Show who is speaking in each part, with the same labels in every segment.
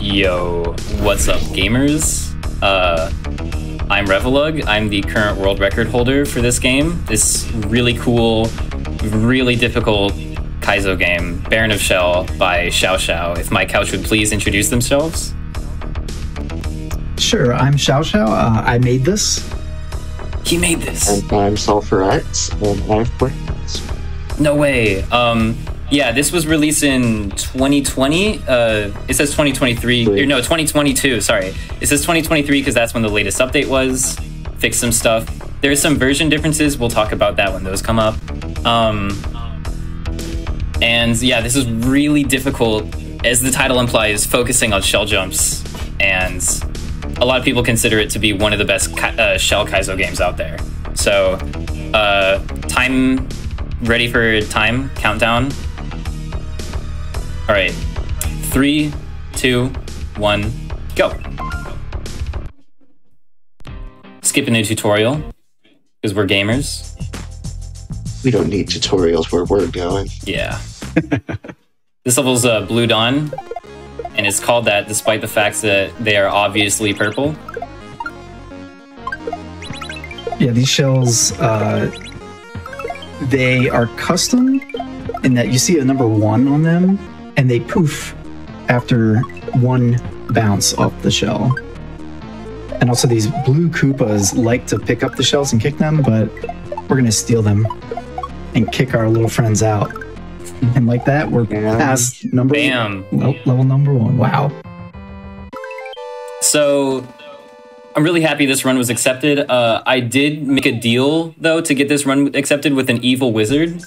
Speaker 1: Yo, what's up, gamers? I'm Revolug. I'm the current world record holder for this game. This really cool, really difficult Kaizo game, Baron of Shell by shaoshao. If my couch would please introduce themselves.
Speaker 2: Sure, I'm shaoshao. I made this.
Speaker 1: He made this.
Speaker 3: And I'm SolveForX, and I've played this.
Speaker 1: No way. Yeah, this was released in 2020. It says 2023. Or no, 2022. Sorry. It says 2023 because that's when the latest update was. Fixed some stuff. There's some version differences. We'll talk about that when those come up. And yeah, this is really difficult, as the title implies, focusing on shell jumps. And a lot of people consider it to be one of the best shell Kaizo games out there. So, time, ready for time countdown. All right, 3, 2, 1, go. Skipping the tutorial, because we're gamers.
Speaker 3: We don't need tutorials where we're going.
Speaker 1: Yeah. This level's Blue Dawn, and it's called that despite the fact that they are obviously purple.
Speaker 2: Yeah, these shells, they are custom in that you see a number 1 on them, and they poof after 1 bounce off the shell. And also these blue Koopas like to pick up the shells and kick them, but we're gonna steal them and kick our little friends out. And like that, we're past number level number 1. Wow.
Speaker 1: So I'm really happy this run was accepted. I did make a deal though to get this run accepted with an evil wizard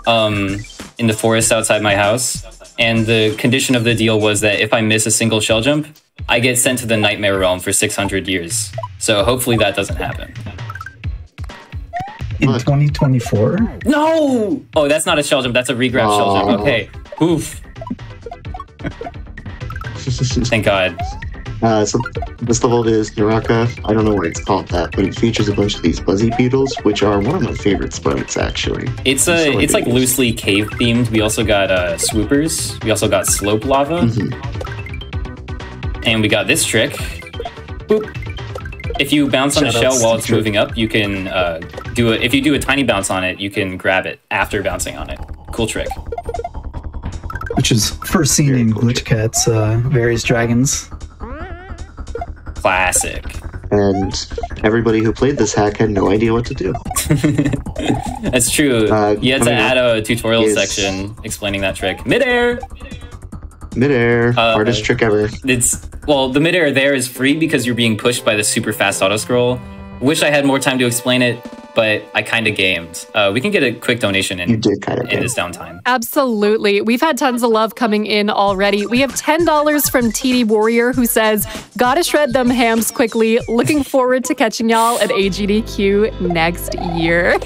Speaker 1: in the forest outside my house. And the condition of the deal was that if I miss a single shell jump, I get sent to the Nightmare Realm for 600 years. So hopefully that doesn't happen.
Speaker 2: In 2024?
Speaker 1: No! Oh, that's not a shell jump. That's a regrab shell jump. Okay. Oof. Thank God.
Speaker 3: So this level is Naraka. I don't know why it's called that, but it features a bunch of these buzzy beetles, which are one of my favorite sprites, actually.
Speaker 1: It's like loosely cave themed. We also got swoopers. We also got slope lava. And we got this trick. Boop. If you bounce on a shell while it's moving up, you can if you do a tiny bounce on it, you can grab it after bouncing on it. Cool trick.
Speaker 2: Which is first seen in Glitch Cat's various dragons.
Speaker 1: Classic.
Speaker 3: And everybody who played this hack had no idea what to do.
Speaker 1: That's true. You had to add a tutorial section explaining that trick. Midair!
Speaker 3: Midair, hardest trick ever.
Speaker 1: Well, the midair there is free because you're being pushed by the super fast auto scroll. Wish I had more time to explain it, but I kind of gamed. We can get a quick donation in this downtime.
Speaker 4: Absolutely. We've had tons of love coming in already. We have $10 from TD Warrior who says, gotta shred them hams quickly. Looking forward to catching y'all at AGDQ next year.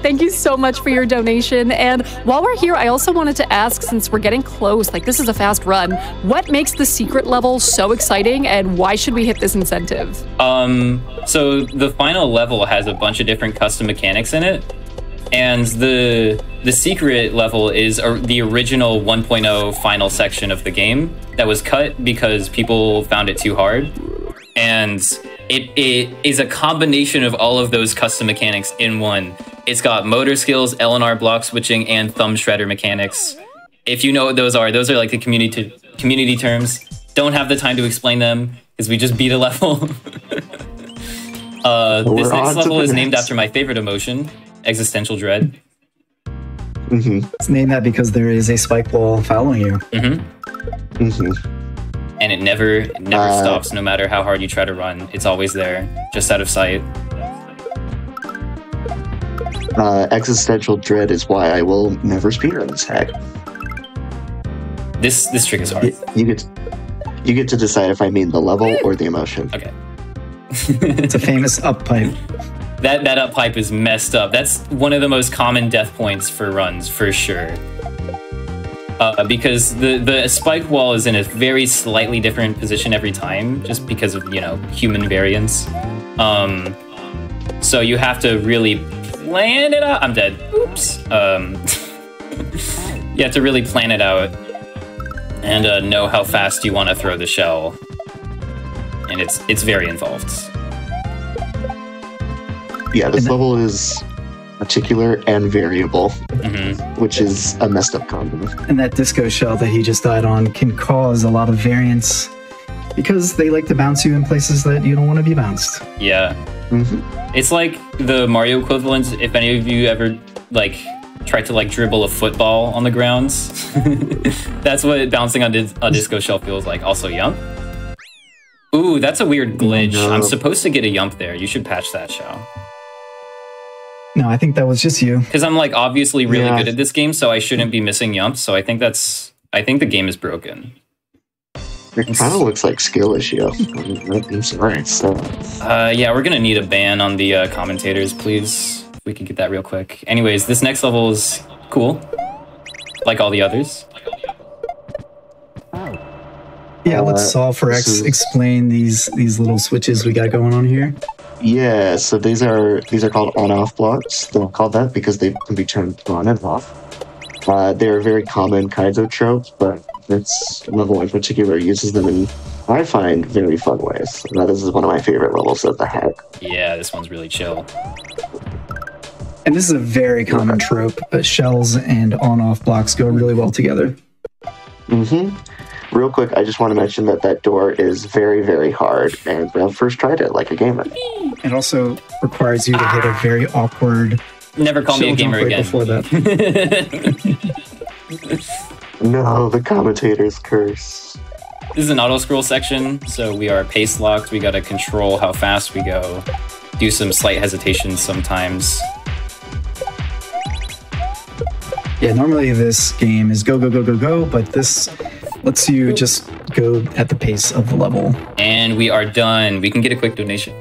Speaker 4: Thank you so much for your donation. And while we're here, I also wanted to ask, since we're getting close, like this is a fast run, what makes the secret level so exciting and why should we hit this incentive?
Speaker 1: So the final level has a bunch of different custom mechanics in it, and the secret level is the original 1.0 final section of the game that was cut because people found it too hard, and it is a combination of all of those custom mechanics in one. It's got motor skills, LNR block switching, and thumb shredder mechanics. If you know what those are like the community terms. Don't have the time to explain them because we just beat a level. This next level is named after my favorite emotion, existential dread.
Speaker 2: It's named that because there is a spike wall following you.
Speaker 1: And it never stops, no matter how hard you try to run. It's always there, just out of sight.
Speaker 3: Existential dread is why I will never speedrun this hack.
Speaker 1: This trick is hard.
Speaker 3: You get to decide if I mean the level or the emotion.
Speaker 1: Okay.
Speaker 2: It's a famous up pipe.
Speaker 1: That up pipe is messed up. That's one of the most common death points for runs, for sure. Because the spike wall is in a very slightly different position every time, just because of, human variance. So you have to really plan it out. I'm dead. Oops. You have to really plan it out. and know how fast you want to throw the shell. And it's very involved.
Speaker 3: Yeah, this level is particular and variable, which is a messed up combo.
Speaker 2: And that disco shell that he just died on can cause a lot of variance because they like to bounce you in places that you don't want to be bounced.
Speaker 1: Yeah. It's like the Mario equivalent. If any of you ever like tried to like dribble a football on the grounds, that's what bouncing on a disco shell feels like. Also, yump. Ooh, that's a weird glitch.
Speaker 3: No.
Speaker 1: I'm supposed to get a yump there. You should patch that, Shao.
Speaker 2: No, I think that was just you.
Speaker 1: Because I'm like obviously really good at this game, so I shouldn't be missing yumps. So I think the game is broken.
Speaker 3: It kind of looks like skill issue. I'm sorry. So.
Speaker 1: Yeah, we're gonna need a ban on the commentators, please. If we could get that real quick. Anyways, this next level is cool, like all the others.
Speaker 2: Yeah, let's SolveForX explain these little switches we got going on here.
Speaker 3: Yeah, so these are called on-off blocks. They're called that because they can be turned on and off. They're a very common Kaizo trope, but this level in particular uses them in, I find, very fun ways. Now, this is one of my favorite levels of the hack.
Speaker 1: Yeah, this one's really chill.
Speaker 2: And this is a very common trope, but shells and on-off blocks go really well together.
Speaker 3: Real quick, I just want to mention that door is very, very hard, and when I first tried it, like a gamer.
Speaker 2: It also requires you to hit a very awkward...
Speaker 1: Never call me a gamer again.
Speaker 2: Before that.
Speaker 3: No, the commentator's curse.
Speaker 1: This is an auto-scroll section, so we are pace-locked. We gotta control how fast we go. Do some slight hesitations sometimes.
Speaker 2: Yeah, normally this game is go, go, go, go, go, but this lets you just go at the pace of the level.
Speaker 1: And we are done. We can get a quick donation.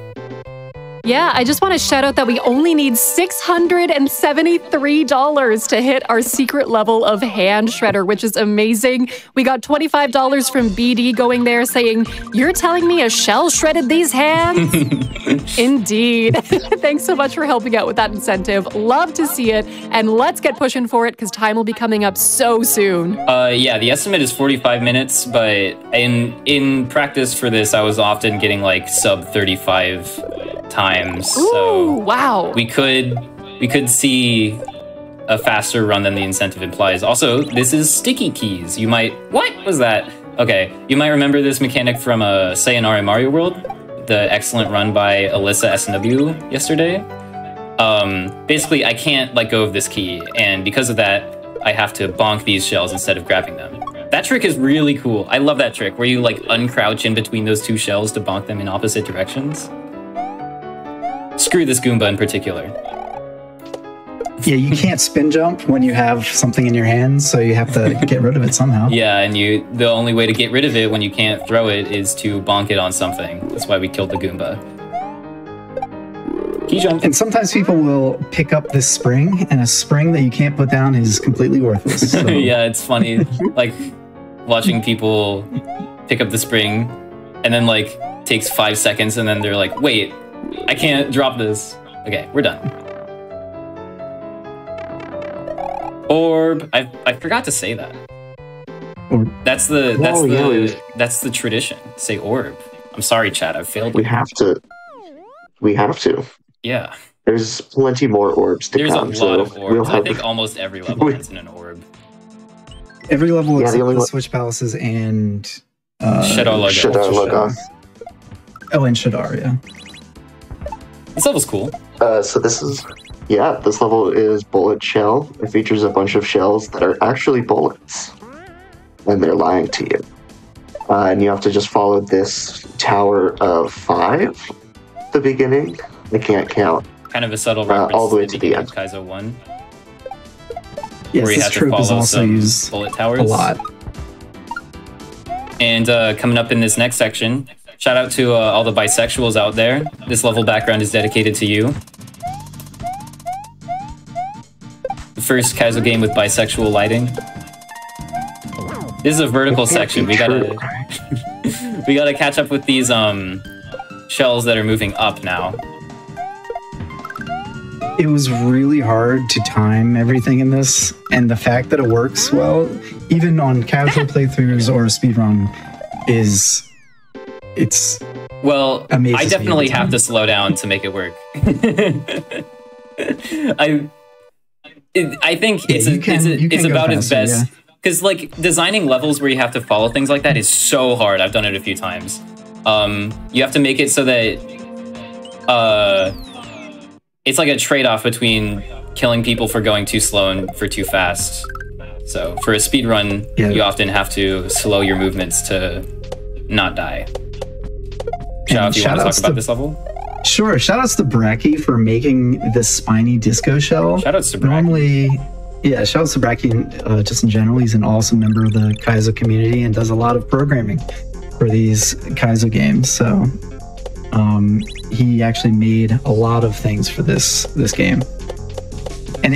Speaker 4: Yeah, I just want to shout out that we only need $673 to hit our secret level of hand shredder, which is amazing. We got $25 from BD going there saying, "You're telling me a shell shredded these hands?" Indeed. Thanks so much for helping out with that incentive. Love to see it. And let's get pushing for it because time will be coming up so soon.
Speaker 1: Yeah, the estimate is 45 minutes, but in practice for this, I was often getting like sub 35 times.
Speaker 4: Ooh,
Speaker 1: so
Speaker 4: wow.
Speaker 1: We could see a faster run than the incentive implies. Also, this is sticky keys. You might... What was that? Okay, you might remember this mechanic from Sayonara Mario World, the excellent run by Alyssa SNW yesterday. Basically, I can't let go of this key, and because of that, I have to bonk these shells instead of grabbing them. That trick is really cool. I love that trick, where you like uncrouch in between those two shells to bonk them in opposite directions. Screw this Goomba in particular.
Speaker 2: Yeah, you can't spin jump when you have something in your hands, so you have to get rid of it somehow.
Speaker 1: Yeah, and the only way to get rid of it when you can't throw it is to bonk it on something. That's why we killed the Goomba. Key jump.
Speaker 2: And sometimes people will pick up this spring, and a spring that you can't put down is completely worthless. So.
Speaker 1: Yeah, it's funny, like watching people pick up the spring, and then like takes 5 seconds, and then they're like, "Wait, I can't drop this." Okay, we're done. Orb. I forgot to say that.
Speaker 2: Orb.
Speaker 1: That's the tradition. Say orb. I'm sorry, chat. I've failed.
Speaker 3: We have to. We have to.
Speaker 1: Yeah.
Speaker 3: There's plenty more orbs to
Speaker 1: come. There's a lot of orbs. I think almost every level ends in an orb.
Speaker 2: Every level except the Switch Palaces and
Speaker 1: Shadar.
Speaker 2: Oh, and Shadar, yeah.
Speaker 1: This level's cool.
Speaker 3: So this level is bullet shell. It features a bunch of shells that are actually bullets, and they're lying to you. And you have to just follow this tower of 5 at the beginning. I can't count.
Speaker 1: Kind of a subtle reference
Speaker 3: all the way to the end.
Speaker 1: Kaizo 1.
Speaker 2: Yes, this trope is also used
Speaker 1: bullet towers
Speaker 2: a lot.
Speaker 1: And coming up in this next section, shout out to all the bisexuals out there. This level background is dedicated to you. The first Kaizo game with bisexual lighting. This is a vertical section. We gotta we gotta catch up with these shells that are moving up now.
Speaker 2: It was really hard to time everything in this, and the fact that it works well, even on casual playthroughs or speedrun, it's
Speaker 1: well,
Speaker 2: amazes
Speaker 1: I
Speaker 2: me
Speaker 1: definitely
Speaker 2: every time.
Speaker 1: have to slow down to make it work. I think
Speaker 2: Yeah,
Speaker 1: it's
Speaker 2: you can go
Speaker 1: about its
Speaker 2: faster,
Speaker 1: best because like designing levels where you have to follow things like that is so hard. I've done it a few times. You have to make it so that it's like a trade-off between killing people for going too slow and for too fast. So for a speed run, you often have to slow your movements to not die. Shao, if you want to talk about this level?
Speaker 2: Sure. Shoutouts to Bracky for making this spiny disco shell.
Speaker 1: Shoutouts to Bracky.
Speaker 2: Normally, yeah, shoutouts to Bracky just in general. He's an awesome member of the Kaizo community and does a lot of programming for these Kaizo games. So he actually made a lot of things for this game. And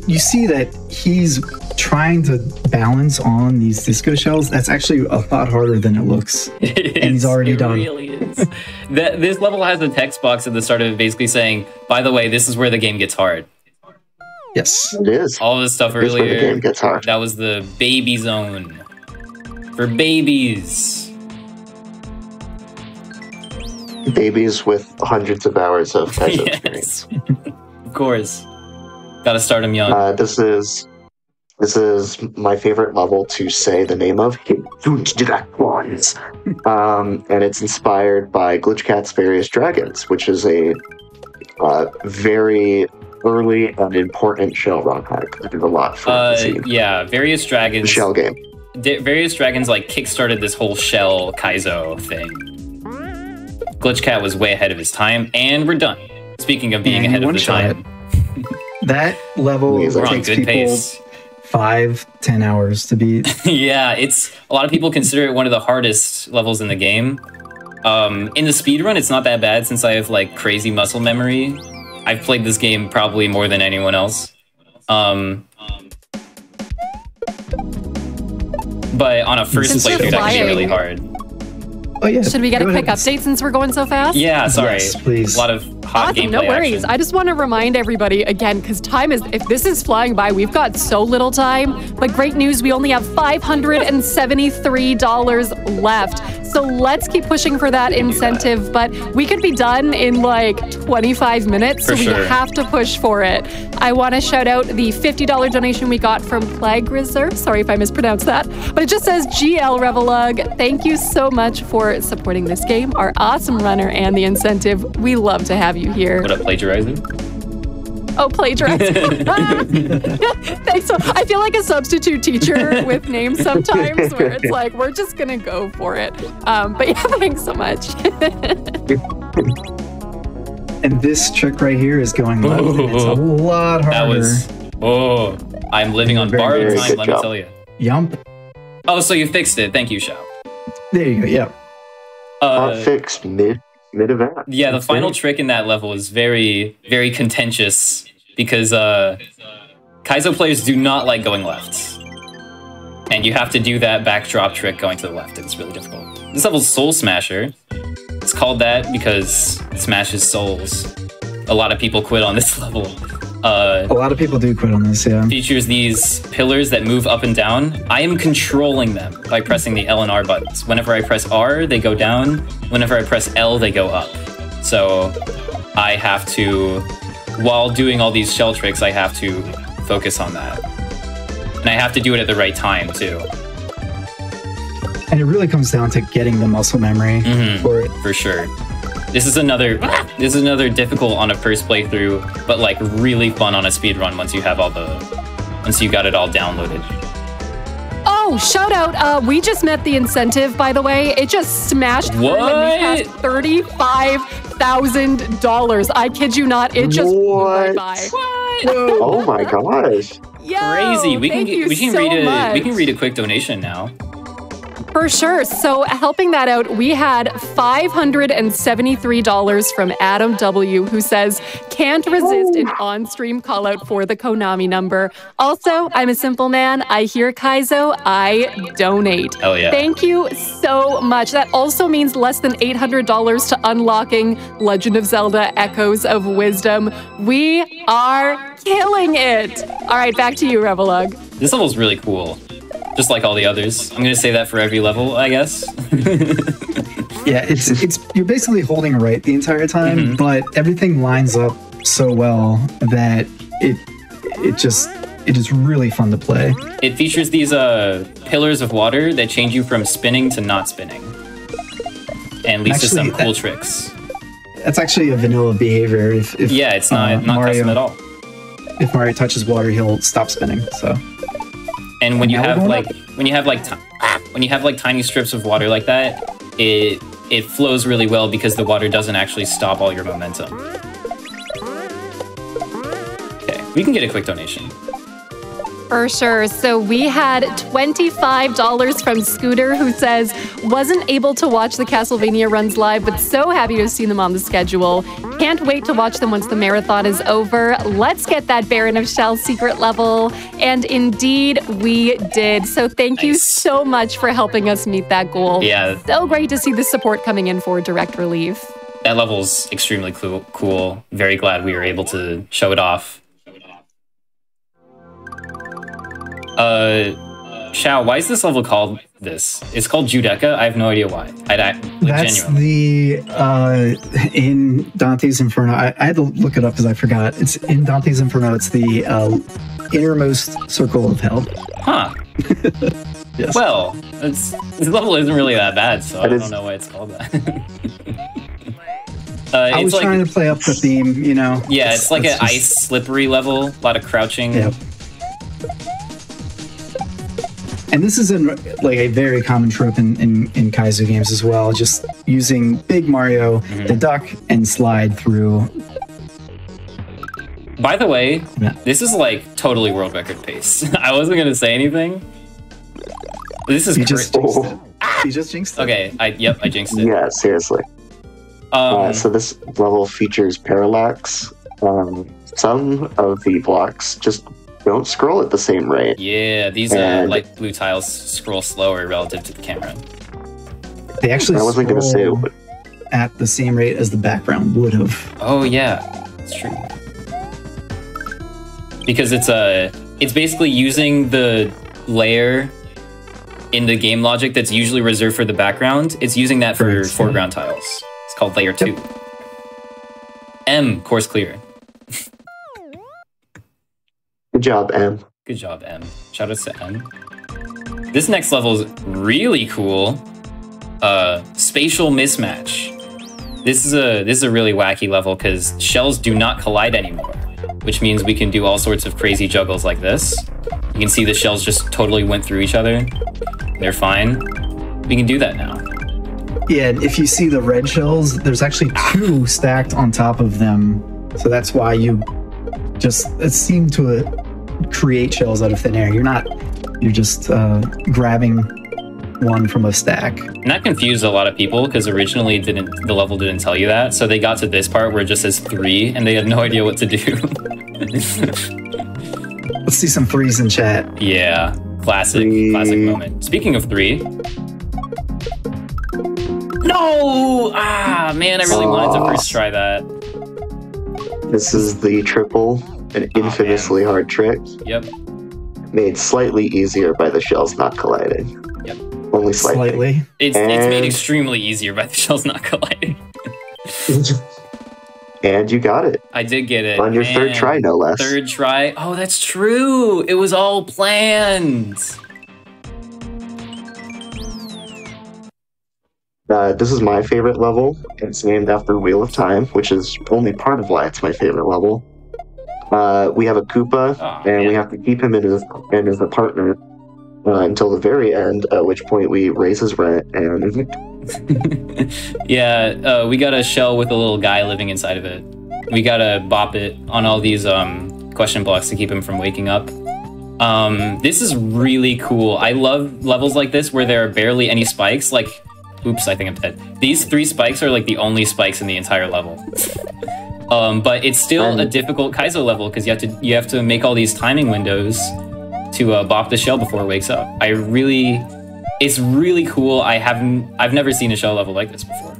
Speaker 2: you see that he's trying to balance on these disco shells. That's actually a lot harder than it looks. And he's already done.
Speaker 1: It really is. This level has a text box at the start of it basically saying, by the way, this is where the game gets hard.
Speaker 2: Yes.
Speaker 3: It is.
Speaker 1: All this stuff
Speaker 3: It is where
Speaker 1: earlier,
Speaker 3: the game gets hard.
Speaker 1: that was the baby zone. For babies.
Speaker 3: Babies with hundreds of hours of Kaizo experience.
Speaker 1: Of course. Gotta start them young.
Speaker 3: This is my favorite level to say the name of. And it's inspired by Glitchcat's Various Dragons, which is a very early and important shell run hack. I did a lot for the scene.
Speaker 1: Yeah, Various Dragons.
Speaker 3: The shell game.
Speaker 1: Various Dragons like kickstarted this whole shell Kaizo thing. Glitchcat was way ahead of his time, and we're done. Speaking of being ahead of the time.
Speaker 2: That level
Speaker 1: We're on
Speaker 2: takes
Speaker 1: good
Speaker 2: people
Speaker 1: pace.
Speaker 2: 5-10 hours to beat.
Speaker 1: Yeah, it's a lot of people consider it one of the hardest levels in the game. In the speedrun, it's not that bad since I have like crazy muscle memory. I've played this game probably more than anyone else. But on a first
Speaker 4: Since you're
Speaker 1: playthrough, that can be
Speaker 4: flying.
Speaker 1: really hard.
Speaker 2: Oh yeah.
Speaker 4: Should we get a
Speaker 2: go
Speaker 4: quick
Speaker 2: ahead.
Speaker 4: update since we're going so fast?
Speaker 1: Yeah, sorry.
Speaker 2: Yes, please.
Speaker 1: A lot of hot
Speaker 4: Awesome,
Speaker 1: gameplay
Speaker 4: no worries.
Speaker 1: action.
Speaker 4: I just want to remind everybody again, because time is, if this is flying by, we've got so little time. But great news, we only have $573 left. So let's keep pushing for that incentive. But we could be done in like 25 minutes.
Speaker 1: For
Speaker 4: so
Speaker 1: sure.
Speaker 4: we have to push for it. I want to shout out the $50 donation we got from Plague Reserve. Sorry if I mispronounced that. But it just says GL Revolug. Thank you so much for supporting this game, our awesome runner, and the incentive. We love to have you here.
Speaker 1: What up, plagiarizer?
Speaker 4: Oh, plagiarizing. Thanks. So I feel like a substitute teacher with names sometimes where it's like, we're just going to go for it. But yeah, thanks so much.
Speaker 2: And this trick right here is going left, and it's a lot harder.
Speaker 1: That was... I'm living on
Speaker 2: Very,
Speaker 1: borrowed
Speaker 3: very
Speaker 1: time,
Speaker 3: good
Speaker 1: let me
Speaker 3: job.
Speaker 1: tell you.
Speaker 2: Yump.
Speaker 1: Oh, so you fixed it. Thank you, Shao.
Speaker 2: There you go. Yeah.
Speaker 3: Not fixed mid-event.
Speaker 1: Yeah, the final trick in that level is very, very contentious because Kaizo players do not like going left. And you have to do that backdrop trick going to the left. It's really difficult. This level's Soul Smasher. It's called that because it smashes souls. A lot of people quit on this level.
Speaker 2: A lot of people do quit on this, yeah.
Speaker 1: Features these pillars that move up and down. I am controlling them by pressing the L and R buttons. Whenever I press R, they go down. Whenever I press L, they go up. So I have to, while doing all these shell tricks, I have to focus on that. And I have to do it at the right time, too.
Speaker 2: And it really comes down to getting the muscle memory for it.
Speaker 1: For sure. This is another difficult on a first playthrough, but like really fun on a speedrun once you have once you got it all downloaded.
Speaker 4: Oh, shout out. We just met the incentive, by the way. It just smashed through and we passed $35,000. I kid you not. It just blew right
Speaker 3: What?
Speaker 4: by.
Speaker 3: Oh my gosh.
Speaker 4: Yo,
Speaker 1: Crazy. We
Speaker 4: thank you
Speaker 1: can
Speaker 4: so
Speaker 1: read
Speaker 4: much.
Speaker 1: a quick donation now.
Speaker 4: For sure. So helping that out, we had $573 from Adam W, who says, can't resist an on-stream call out for the Konami number. Also, I'm a simple man. I hear Kaizo. I donate.
Speaker 1: Hell yeah.
Speaker 4: Thank you so much. That also means less than $800 to unlocking Legend of Zelda Echoes of Wisdom. We are killing it. All right, back to you, Revolug.
Speaker 1: This level's really cool. just like all the others. I'm gonna say that for every level, I guess.
Speaker 2: Yeah, it's you're basically holding right the entire time, but everything lines up so well that it is really fun to play.
Speaker 1: It features these pillars of water that change you from spinning to not spinning, and leads to some cool tricks.
Speaker 2: That's actually a vanilla behavior. If
Speaker 1: yeah, it's not
Speaker 2: Mario,
Speaker 1: custom at all.
Speaker 2: If Mario touches water, he'll stop spinning. So,
Speaker 1: and when you have like tiny strips of water like that, it flows really well because the water doesn't actually stop all your momentum. Okay, we can get a quick donation.
Speaker 4: For sure. So we had $25 from Scooter, who says, wasn't able to watch the Castlevania runs live, but so happy to see them on the schedule. Can't wait to watch them once the marathon is over. Let's get that Baron of Shell secret level. And indeed, we did. So thank you so much for helping us meet that goal.
Speaker 1: Yeah.
Speaker 4: So great to see the support coming in for Direct Relief.
Speaker 1: That level's extremely cool. Very glad we were able to show it off. Shao, why is this level called this? It's called Judecca. I have no idea why.
Speaker 2: That's
Speaker 1: genuinely.
Speaker 2: the in Dante's Inferno. I had to look it up because I forgot. It's in Dante's Inferno. It's the innermost circle of hell.
Speaker 1: Huh.
Speaker 2: Yes.
Speaker 1: Well, this level isn't really that bad, so I don't know why it's called that.
Speaker 2: I was trying to play up the theme, you know.
Speaker 1: Yeah, it's like an ice slippery level. A lot of crouching.
Speaker 2: Yep. And this is like a very common trope in Kaizo games as well, just using Big Mario to duck and slide through.
Speaker 1: By the way, this is like totally world record pace. I wasn't going to say anything. This is
Speaker 2: You just jinxed it.
Speaker 1: Okay, I jinxed it.
Speaker 3: Yeah, seriously. So this level features parallax. Some of the blocks just don't scroll at the same rate.
Speaker 1: Yeah, these light blue tiles scroll slower relative to the camera.
Speaker 2: They actually
Speaker 3: I wasn't going to say it would.
Speaker 2: At the same rate as the background would have.
Speaker 1: Oh yeah, it's true. Because it's basically using the layer in the game logic that's usually reserved for the background. It's using that for foreground tiles. It's called layer 2. M, course clear.
Speaker 3: Good job, M.
Speaker 1: Good job, M. Shout out to M. This next level is really cool. Spatial mismatch. This is a really wacky level because shells do not collide anymore, which means we can do all sorts of crazy juggles like this. You can see the shells just totally went through each other. They're fine. We can do that now.
Speaker 2: Yeah, if you see the red shells, there's actually 2 stacked on top of them. So that's why you just seem to create shells out of thin air. You're just grabbing one from a stack.
Speaker 1: And that confused a lot of people because originally the level didn't tell you that. So they got to this part where it just says 3 and they had no idea what to do.
Speaker 2: Let's see some 3s in chat.
Speaker 1: Yeah, classic moment. Speaking of 3. No! Ah, man, I really wanted to first try that.
Speaker 3: This is the triple, an infamously hard trick.
Speaker 1: Yep.
Speaker 3: Made slightly easier by the shells not colliding.
Speaker 1: Yep.
Speaker 3: Only slightly.
Speaker 1: It's made extremely easier by the shells not colliding.
Speaker 3: And you got it.
Speaker 1: I did get it.
Speaker 3: On your third try, no less.
Speaker 1: Third try. Oh, that's true. It was all planned.
Speaker 3: This is my favorite level. It's named after Wheel of Time, which is only part of why it's my favorite level. We have a Koopa, we have to keep him in as a partner until the very end, at which point we raise his rent and...
Speaker 1: Yeah, we got a shell with a little guy living inside of it. We gotta bop it on all these question blocks to keep him from waking up. This is really cool. I love levels like this where there are barely any spikes. Like, oops, I think I'm dead. These 3 spikes are like the only spikes in the entire level. But it's still a difficult Kaizo level because you have to make all these timing windows to bop the shell before it wakes up. It's really cool. I've never seen a shell level like this before.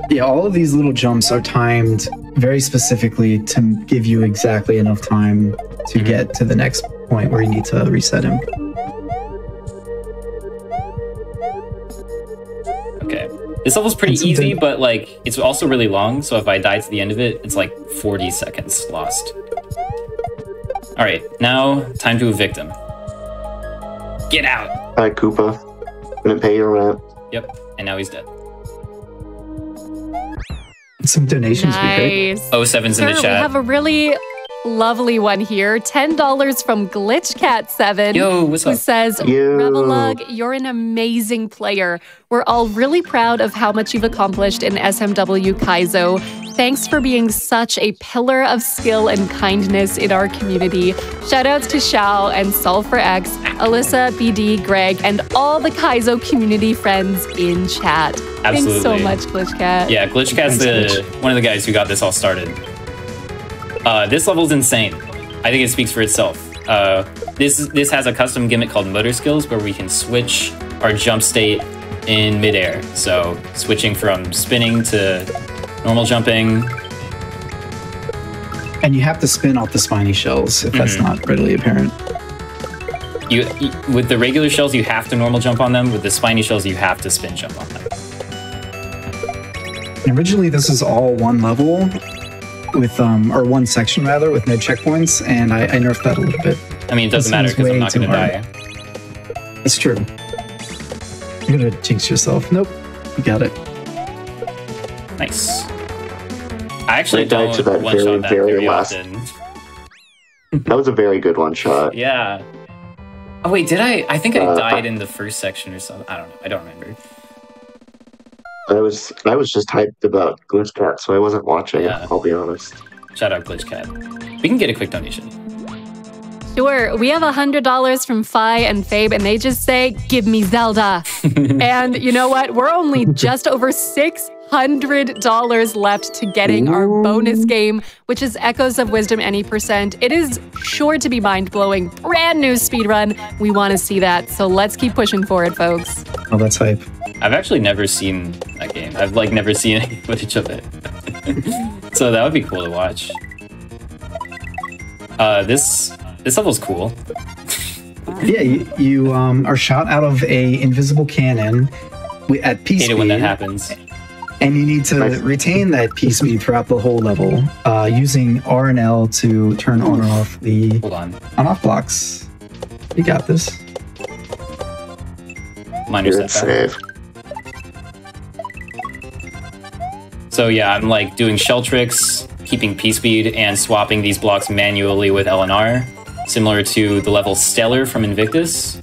Speaker 2: Yeah, all of these little jumps are timed very specifically to give you exactly enough time to get to the next point where you need to reset him.
Speaker 1: Okay. This level's pretty easy, but like it's also really long, so if I die to the end of it, it's like 40 seconds lost. Alright, now time to evict him. Get out!
Speaker 3: Alright, Koopa. Gonna pay your rent.
Speaker 1: Yep, and now he's dead.
Speaker 2: Some donations would be great.
Speaker 4: Nice.
Speaker 1: 07's in the
Speaker 4: Sir,
Speaker 1: chat.
Speaker 4: we have a really lovely one here. $10 from GlitchCat7.
Speaker 1: Yo, what's
Speaker 4: who
Speaker 1: up?
Speaker 4: says,
Speaker 3: Yo.
Speaker 4: Revolug, you're an amazing player. We're all really proud of how much you've accomplished in SMW Kaizo. Thanks for being such a pillar of skill and kindness in our community. Shoutouts to Shao and SolveForX, Alyssa, BD, Greg, and all the Kaizo community friends in chat.
Speaker 1: Absolutely.
Speaker 4: Thanks so much, GlitchCat.
Speaker 1: Yeah, GlitchCat's one of the guys who got this all started. This level's insane. I think it speaks for itself. This has a custom gimmick called motor skills where we can switch our jump state in midair. So switching from spinning to normal jumping.
Speaker 2: And you have to spin off the spiny shells if that's not readily apparent.
Speaker 1: You with the regular shells, you have to normal jump on them. With the spiny shells, you have to spin jump on them.
Speaker 2: And originally, this is all one level with, or one section rather, with no checkpoints, and I nerfed that a little bit.
Speaker 1: I mean, it doesn't matter because I'm not going to die.
Speaker 2: That's true. You're gonna jinx yourself. Nope, you got it.
Speaker 1: Nice. I actually
Speaker 3: died
Speaker 1: don't
Speaker 3: to that
Speaker 1: one-shot that
Speaker 3: very
Speaker 1: very
Speaker 3: last-
Speaker 1: often.
Speaker 3: That was a very good one shot.
Speaker 1: Yeah. Oh wait, did I? I think I died in the first section or something. I don't know. I don't remember.
Speaker 3: I was just hyped about GlitchCat, so I wasn't watching
Speaker 1: Yeah.
Speaker 3: it, I'll be honest.
Speaker 1: Shout out GlitchCat. We can get a quick donation.
Speaker 4: Sure, we have $100 from Fi and Fabe, and they just say, give me Zelda. And you know what? We're only just over $600 left to getting our bonus game, which is Echoes of Wisdom Any Percent. It is sure to be mind-blowing. Brand new speedrun. We want to see that, so let's keep pushing for it, folks.
Speaker 2: Oh, that's hype.
Speaker 1: I've actually never seen that game. I've like never seen any footage of it. So that would be cool to watch. This level's cool.
Speaker 2: Yeah, you are shot out of a invisible cannon at P
Speaker 1: Hate
Speaker 2: speed.
Speaker 1: it when that happens.
Speaker 2: And you need to retain that P speed throughout the whole level using R and L to turn on or off the
Speaker 1: Hold on.
Speaker 2: on-off blocks. You got this.
Speaker 1: Minor
Speaker 3: Good
Speaker 1: setback.
Speaker 3: save.
Speaker 1: So yeah, I'm like doing shell tricks, keeping P speed, and swapping these blocks manually with LNR, similar to the level Stellar from Invictus.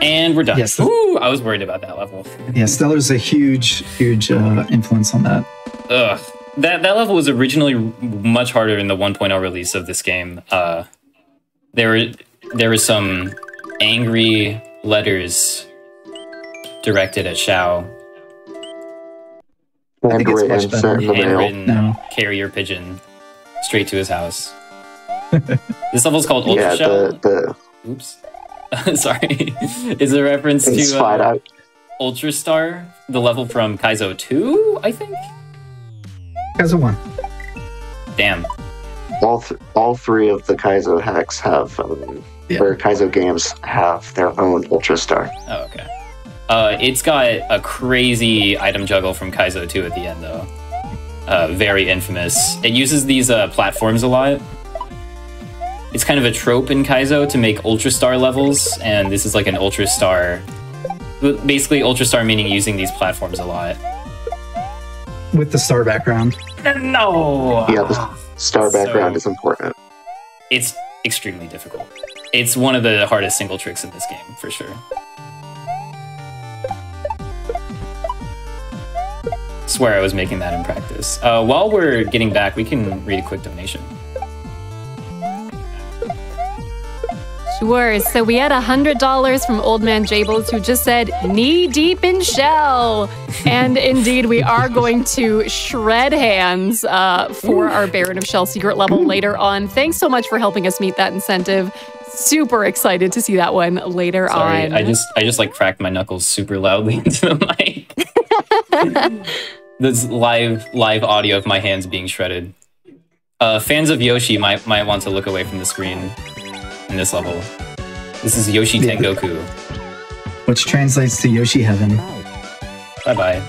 Speaker 1: And we're done.
Speaker 2: Yes.
Speaker 1: Ooh, I was worried about that level.
Speaker 2: Yeah, Stellar's a huge influence on that.
Speaker 1: Ugh. That level was originally much harder in the 1.0 release of this game. There were some angry letters directed at Shao.
Speaker 2: I think it's much better.
Speaker 3: Sent in the mail.
Speaker 1: Handwritten
Speaker 2: No.
Speaker 1: carrier pigeon straight to his house. This level's called Ultra
Speaker 3: Yeah,
Speaker 1: Shell.
Speaker 3: the
Speaker 1: Oops. Sorry. Is a reference
Speaker 3: it's
Speaker 1: to
Speaker 3: flat out.
Speaker 1: Ultra Star, the level from Kaizo 2, I think?
Speaker 2: Kaizo 1.
Speaker 1: Damn.
Speaker 3: All three of the Kaizo hacks have, or Kaizo games have their own Ultra Star.
Speaker 1: Oh, okay. It's got a crazy item juggle from Kaizo 2 at the end, though. Very infamous. It uses these platforms a lot. It's kind of a trope in Kaizo to make Ultra Star levels, and this is like an Ultra Star. Basically, Ultra Star meaning using these platforms a lot.
Speaker 2: With the star background.
Speaker 1: No!
Speaker 3: Yeah, the star background is important.
Speaker 1: It's extremely difficult. It's one of the hardest single tricks in this game, for sure. Swear I was making that in practice. While we're getting back, we can read a quick donation.
Speaker 4: Sure, so we had $100 from Old Man Jables, who just said, knee deep in shell. And indeed, we are going to shred hands for our Baron of Shell secret level later on. Thanks so much for helping us meet that incentive. Super excited to see that one later
Speaker 1: Sorry,
Speaker 4: on.
Speaker 1: I just like cracked my knuckles super loudly into the mic. This live audio of my hands being shredded. Fans of Yoshi might want to look away from the screen in this level. This is Yoshi Tengoku.
Speaker 2: Which translates to Yoshi Heaven.
Speaker 1: Bye-bye.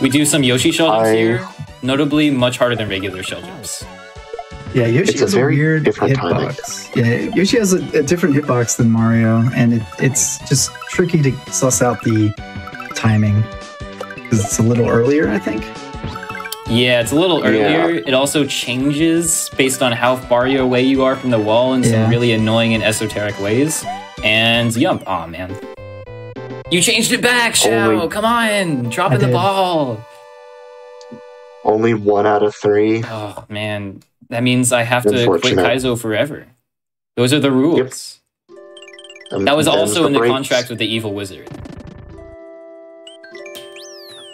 Speaker 1: We do some Yoshi shell jumps here, notably much harder than regular shell jumps.
Speaker 2: Yeah, Yoshi
Speaker 3: It's
Speaker 2: has
Speaker 3: a
Speaker 2: a
Speaker 3: very
Speaker 2: weird
Speaker 3: different timing.
Speaker 2: hitbox. Yeah, Yoshi has a different hitbox than Mario, and it's just tricky to suss out the timing because it's a little earlier, I think.
Speaker 1: Yeah, it's a little earlier.
Speaker 3: Yeah.
Speaker 1: It also changes based on how far away you are from the wall in some really annoying and esoteric ways. And yump. Aw, man. You changed it back, Shao! Come on! Dropping the ball!
Speaker 3: Only 1 out of 3.
Speaker 1: Oh, man. That means I have to quit
Speaker 3: Unfortunate.
Speaker 1: Kaizo forever. Those are the rules. That was also in the contract with the evil wizard.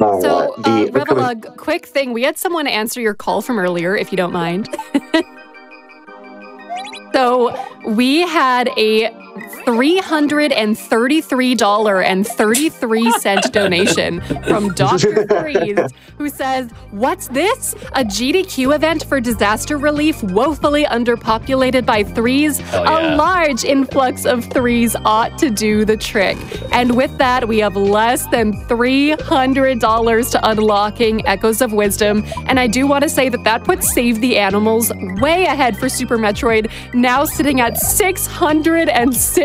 Speaker 4: So, revolug, quick thing. We had someone answer your call from earlier, if you don't mind. So, we had a $333.33 donation from Dr. Freeze, who says, "What's this? A GDQ event for disaster relief woefully underpopulated by threes? A large influx of threes ought to do the trick." And with that, we have less than $300 to unlocking Echoes of Wisdom. And I do want to say that that puts Save the Animals way ahead for Super Metroid, now sitting at $606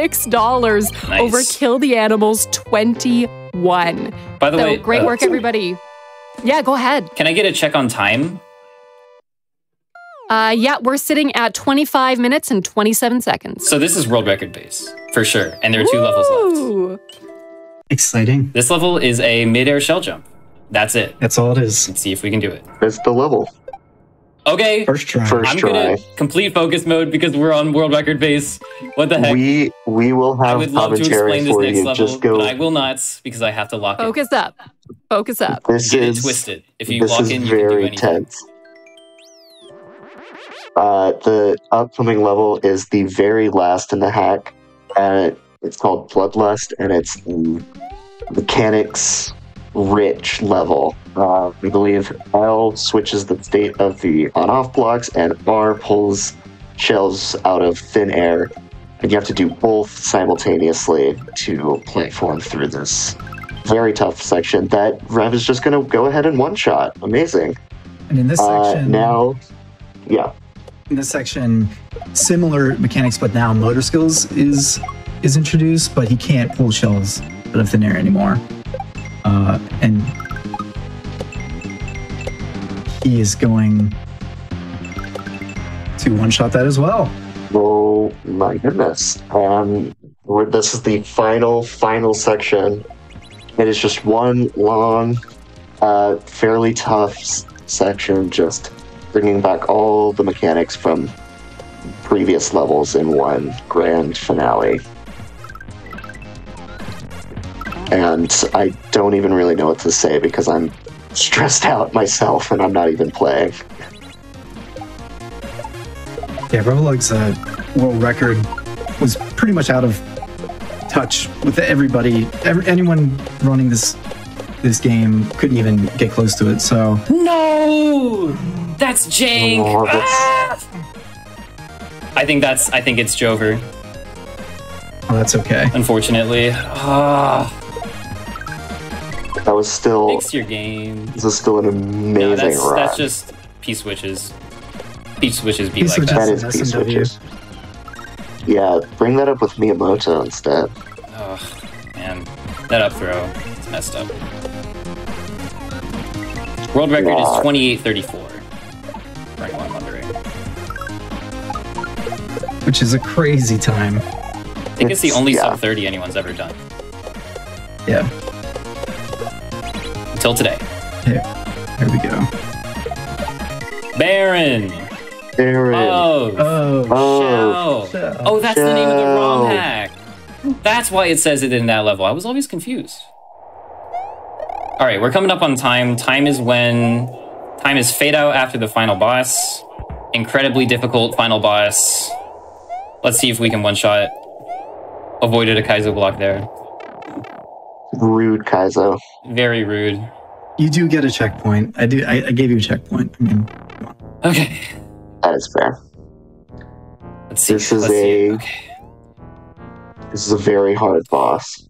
Speaker 4: over Kill the Animals 21.
Speaker 1: By the way,
Speaker 4: great work, everybody. Yeah, go ahead.
Speaker 1: Can I get a check on time?
Speaker 4: Yeah, we're sitting at 25 minutes and 27 seconds.
Speaker 1: So this is world record base, for sure. And there are 2 levels left.
Speaker 2: Exciting.
Speaker 1: This level is a mid-air shell jump. That's it.
Speaker 2: That's all it is.
Speaker 1: Let's see if we can do it.
Speaker 3: It's the level.
Speaker 1: Okay.
Speaker 2: First try.
Speaker 3: First
Speaker 1: I'm
Speaker 3: try.
Speaker 1: gonna complete focus mode because we're on world record base. What the heck?
Speaker 3: We will have
Speaker 1: I would love to explain this
Speaker 3: for
Speaker 1: next
Speaker 3: you.
Speaker 1: level,
Speaker 3: Just go.
Speaker 1: but I will not because I have to lock in.
Speaker 4: Focus up. Focus up.
Speaker 3: This
Speaker 1: Get
Speaker 3: is
Speaker 1: it twisted. If you
Speaker 3: this
Speaker 1: lock
Speaker 3: is
Speaker 1: in, you can do
Speaker 3: very
Speaker 1: anything.
Speaker 3: tense. The upcoming level is the very last in the hack, and it's called Bloodlust, and it's the mechanics-rich level. We believe L switches the state of the on-off blocks, and R pulls shells out of thin air, and you have to do both simultaneously to platform through this very tough section that Rev is just going to go ahead and one-shot. Amazing.
Speaker 2: And in this section...
Speaker 3: In
Speaker 2: this section, similar mechanics, but now motor skills is introduced, but he can't pull shells out of thin air anymore. And he is going to one-shot that as well.
Speaker 3: Oh my goodness. This is the final section. It is just one long, fairly tough section, just bringing back all the mechanics from previous levels in one grand finale. And I don't even really know what to say because I'm stressed out myself and I'm not even playing.
Speaker 2: Yeah, revolug's world record was pretty much out of touch with everybody. Anyone running this game couldn't even get close to it, so...
Speaker 1: No! That's jank!
Speaker 3: Oh,
Speaker 1: Ah! I think it's Jover.
Speaker 2: Oh, that's okay.
Speaker 1: Unfortunately. Ah.
Speaker 3: That was still...
Speaker 1: Fix your game.
Speaker 3: This is still an amazing run.
Speaker 1: That's just P-switches. P-switches be like
Speaker 2: P-switches.
Speaker 1: that.
Speaker 3: That is P-switches. Yeah, bring that up with Miyamoto instead.
Speaker 1: Oh, man. That up throw. It's messed up. World record is 28:34. For anyone wondering.
Speaker 2: Which is a crazy time.
Speaker 1: I think it's the only sub 30 anyone's ever done.
Speaker 2: Yeah.
Speaker 1: Until today.
Speaker 2: Here we go.
Speaker 1: Baron! Oh! Shell! Oh, that's the name of the ROM hack! That's why it says it in that level. I was always confused. Alright, we're coming up on time. Time is fade out after the final boss. Incredibly difficult final boss. Let's see if we can one-shot. Avoided a Kaizo block there.
Speaker 3: Rude Kaizo.
Speaker 1: Very rude.
Speaker 2: You do get a checkpoint. I gave you a checkpoint. I mean, come on.
Speaker 1: Okay.
Speaker 3: That is fair.
Speaker 1: Let's see.
Speaker 3: This is a very hard boss.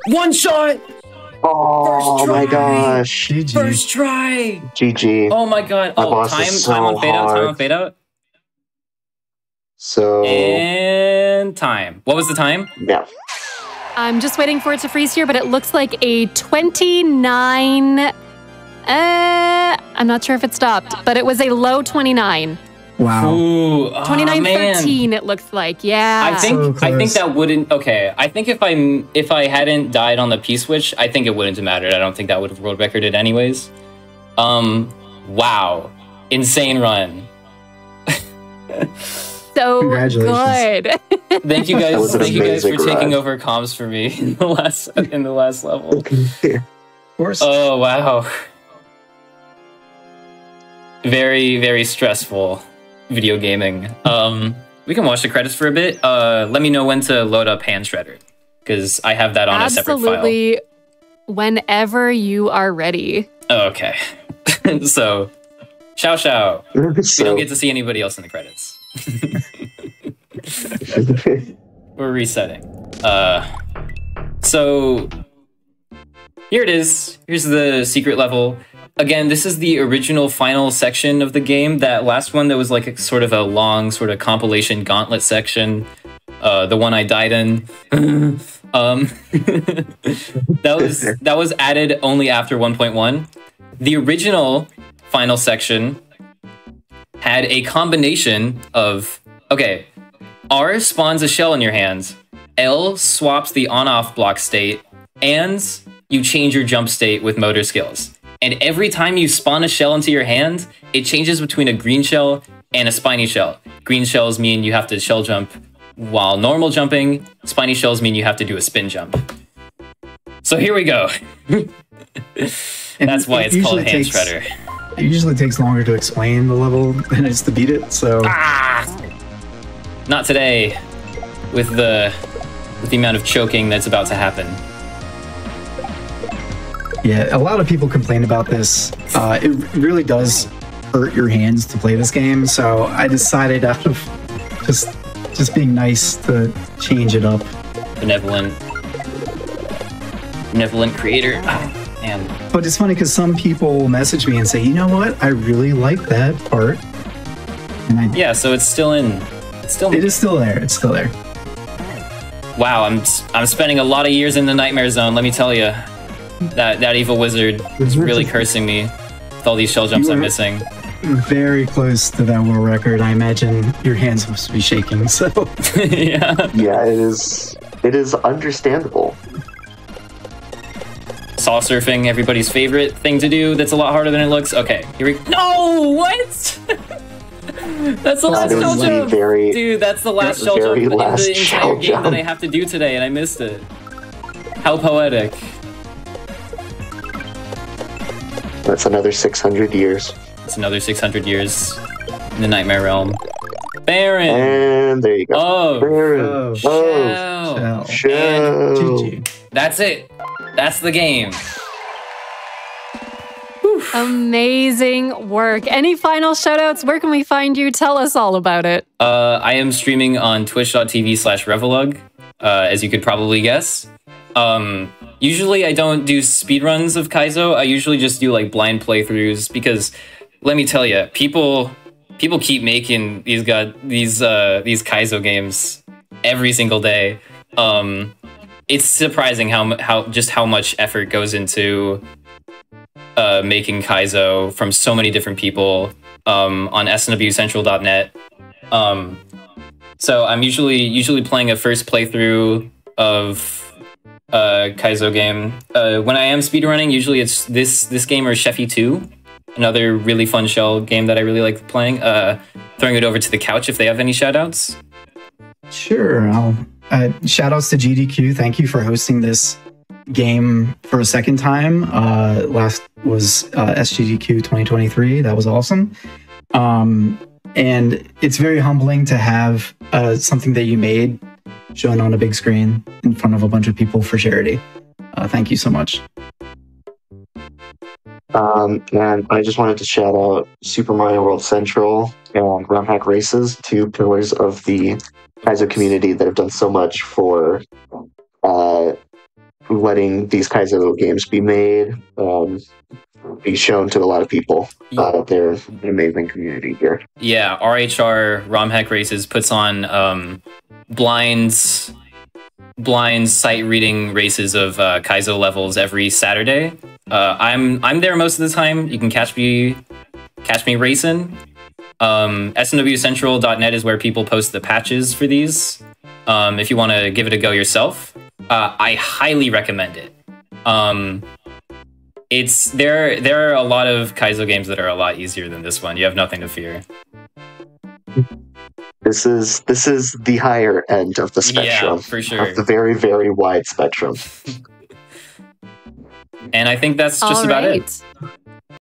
Speaker 1: One shot!
Speaker 3: Oh
Speaker 1: First
Speaker 3: my
Speaker 1: try.
Speaker 3: gosh.
Speaker 2: GG.
Speaker 1: First try!
Speaker 3: GG.
Speaker 1: Oh my god.
Speaker 3: My
Speaker 1: Oh,
Speaker 3: boss
Speaker 1: time
Speaker 3: is so
Speaker 1: on fade out, time on
Speaker 3: hard.
Speaker 1: fade out.
Speaker 3: So,
Speaker 1: And time. What was the time?
Speaker 3: yeah.
Speaker 4: I'm just waiting for it to freeze here, but it looks like a 29. I'm not sure if it stopped, but it was a low 29.
Speaker 2: Wow.
Speaker 1: Ooh,
Speaker 4: 29:13 it looks like. Yeah.
Speaker 1: I think
Speaker 2: So close.
Speaker 1: that wouldn't. Okay, I think if I hadn't died on the P switch, I think it wouldn't have mattered. I don't think that would have world recorded anyways. Wow, insane run.
Speaker 4: so
Speaker 2: Congratulations.
Speaker 4: good.
Speaker 1: Thank you
Speaker 3: That
Speaker 1: guys.
Speaker 3: was an
Speaker 1: Thank you guys for
Speaker 3: amazing
Speaker 1: taking
Speaker 3: run.
Speaker 1: over comms for me in the last level.
Speaker 2: Of course.
Speaker 1: Oh wow. Very, very stressful video gaming. We can watch the credits for a bit. Let me know when to load up Hand Shredder, because I have that on a separate file.
Speaker 4: Absolutely. Whenever you are ready.
Speaker 1: Okay. So, shaoshao. We don't
Speaker 3: So,
Speaker 1: get to see anybody else in the credits. We're resetting. So here it is. Here's the secret level. Again, this is the original final section of the game. That last one that was like a sort of a long sort of compilation gauntlet section. The one I died in. that was added only after 1.1. The original final section had a combination of, okay, R spawns a shell in your hands, L swaps the on-off block state, and you change your jump state with motor skills. And every time you spawn a shell into your hand, it changes between a green shell and a spiny shell. Green shells mean you have to shell jump while normal jumping. Spiny shells mean you have to do a spin jump. So here we go. That's why it's called Hand Shredder.
Speaker 2: It usually takes longer to explain the level than it is to beat it, so...
Speaker 1: Not today, with the amount of choking that's about to happen.
Speaker 2: Yeah, a lot of people complain about this. It really does hurt your hands to play this game, so I decided out of just being nice to change it up.
Speaker 1: Benevolent creator. Man.
Speaker 2: But it's funny because some people message me and say, you know what, I really like that part. And
Speaker 1: Yeah, so it's still in.
Speaker 2: it is still there. It's still there.
Speaker 1: Wow, I'm spending a lot of years in the Nightmare Zone, let me tell you. That evil wizard is really cursing me with all these shell jumps I'm missing.
Speaker 2: Very close to that world record. I imagine your hands must be shaking, so...
Speaker 1: Yeah.
Speaker 3: yeah, it is understandable.
Speaker 1: Saw surfing, everybody's favorite thing to do. That's a lot harder than it looks. Okay, here we go. No, what? That's the last
Speaker 3: That is
Speaker 1: shell
Speaker 3: the
Speaker 1: jump.
Speaker 3: very-
Speaker 1: Dude, that's the last shell jump
Speaker 3: very
Speaker 1: in the
Speaker 3: last
Speaker 1: entire
Speaker 3: shell
Speaker 1: game that
Speaker 3: jump.
Speaker 1: I have to do today, and I missed it. How poetic.
Speaker 3: That's another 600 years.
Speaker 1: It's another 600 years in the Nightmare Realm. Baron!
Speaker 3: And there you go.
Speaker 1: Oh,
Speaker 3: Baron.
Speaker 2: Oh,
Speaker 1: Shell.
Speaker 3: Shell.
Speaker 2: GG.
Speaker 1: That's it. That's the game.
Speaker 4: Amazing work. Any final shout outs? Where can we find you? Tell us all about it.
Speaker 1: I am streaming on twitch.tv/revolug, as you could probably guess. Usually I don't do speedruns of Kaizo. I usually just do like blind playthroughs because, let me tell you, people keep making these Kaizo games every single day. It's surprising how much effort goes into making Kaizo from so many different people on snwcentral.net. So I'm usually playing a first playthrough of Kaizo game. When I am speedrunning, usually it's this game or Sheffy 2, another really fun shell game that I really like playing. Throwing it over to the couch if they have any shoutouts.
Speaker 2: Sure. Shout outs to GDQ. Thank you for hosting this game for a second time. Last was SGDQ 2023. That was awesome. And it's very humbling to have something that you made shown on a big screen in front of a bunch of people for charity. Thank you so much.
Speaker 3: And I just wanted to shout out Super Mario World Central and Rum Hack Races, two pillars of the Kaizo community that have done so much for letting these kinds of games be made, be shown to a lot of people. They're an amazing community here.
Speaker 1: Yeah, RHR ROM Hack Races puts on blind sight reading races of Kaizo levels every Saturday. I'm there most of the time. You can catch me racing. SNWCentral.net is where people post the patches for these. If you want to give it a go yourself, I highly recommend it. There are a lot of Kaizo games that are a lot easier than this one. You have nothing to fear.
Speaker 3: This is the higher end of the spectrum.
Speaker 1: Yeah, for sure.
Speaker 3: Of the very, very wide spectrum.
Speaker 1: And I think that's just about it.